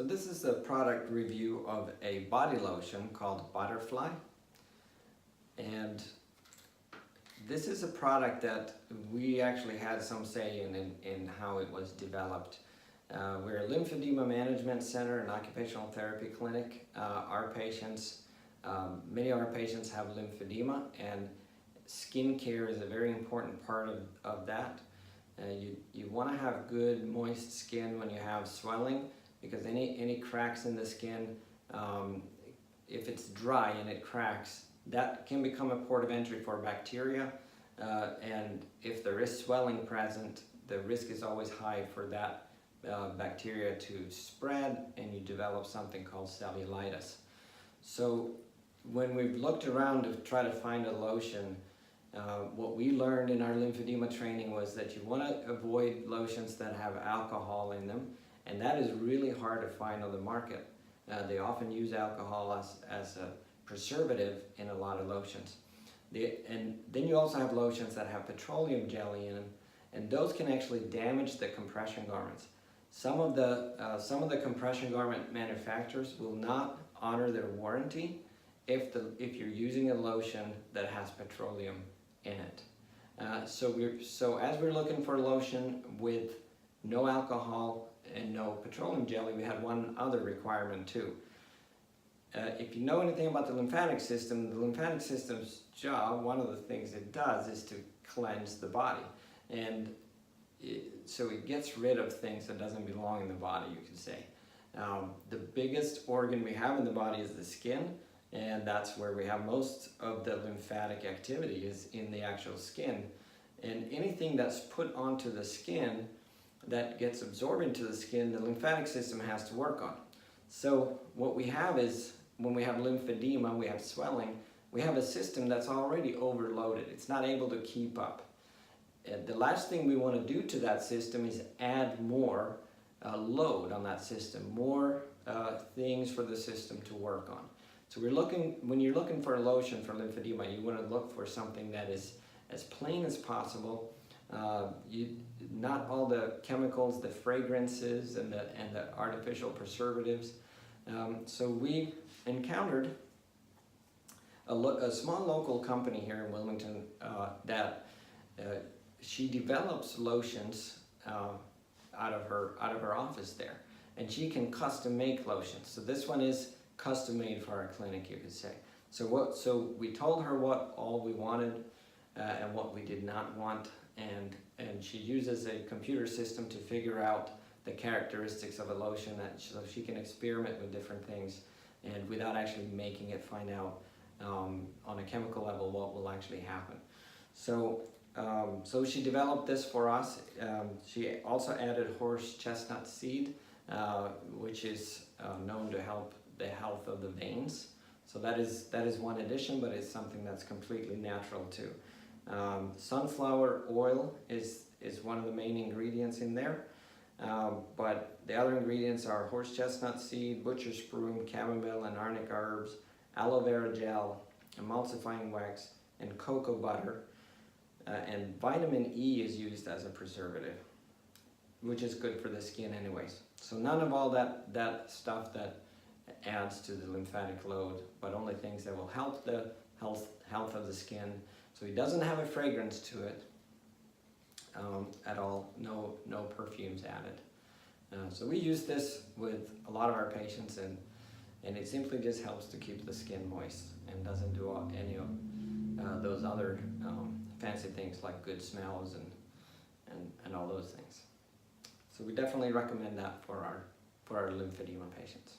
So this is a product review of a body lotion called Butterfli, and this is a product that we actually had some say in how it was developed. We're a lymphedema management center and occupational therapy clinic. Many of our patients have lymphedema, and skin care is a very important part of that. You want to have good moist skin when you have swelling, because any cracks in the skin, if it's dry and it cracks, that can become a port of entry for bacteria, and if there is swelling present, the risk is always high for that bacteria to spread, and you develop something called cellulitis. So when we've looked around to try to find a lotion, what we learned in our lymphedema training was that you want to avoid lotions that have alcohol in them, and that is really hard to find on the market. They often use alcohol as a preservative in a lot of lotions. And then you also have lotions that have petroleum jelly in them, and those can actually damage the compression garments. Some of the compression garment manufacturers will not honor their warranty if you're using a lotion that has petroleum in it. So as we're looking for a lotion with no alcohol and no petroleum jelly, we had one other requirement too. If you know anything about the lymphatic system's job, one of the things it does is to cleanse the body, and so it gets rid of things that doesn't belong in the body, you could say. The biggest organ we have in the body is the skin, and that's where we have most of the lymphatic activity, is in the actual skin. And anything that's put onto the skin that gets absorbed into the skin, the lymphatic system has to work on. So what we have is, when we have lymphedema, we have swelling, we have a system that's already overloaded. It's not able to keep up. The last thing we want to do to that system is add more load on that system, more things for the system to work on. So when you're looking for a lotion for lymphedema, you want to look for something that is as plain as possible. Not all the chemicals, the fragrances, and the artificial preservatives. So we encountered a small local company here in Wilmington that she develops lotions out of her office there, and she can custom make lotions. So this one is custom made for our clinic, you could say. So we told her what all we wanted and what we did not want, and she uses a computer system to figure out the characteristics of a lotion, so she can experiment with different things, and without actually making it, find out on a chemical level what will actually happen. So she developed this for us. She also added horse chestnut seed, which is known to help the health of the veins. So that is one addition, but it's something that's completely natural too. Sunflower oil is one of the main ingredients in there, but the other ingredients are horse chestnut seed, butcher's broom, chamomile and arnica herbs, aloe vera gel, emulsifying wax, and cocoa butter. And vitamin E is used as a preservative, which is good for the skin anyways. So none of all that stuff that adds to the lymphatic load, but only things that will help the health of the skin. So it doesn't have a fragrance to it at all. No perfumes added. So we use this with a lot of our patients, and it simply just helps to keep the skin moist and doesn't do any of those other fancy things like good smells and all those things. So we definitely recommend that for our lymphedema patients.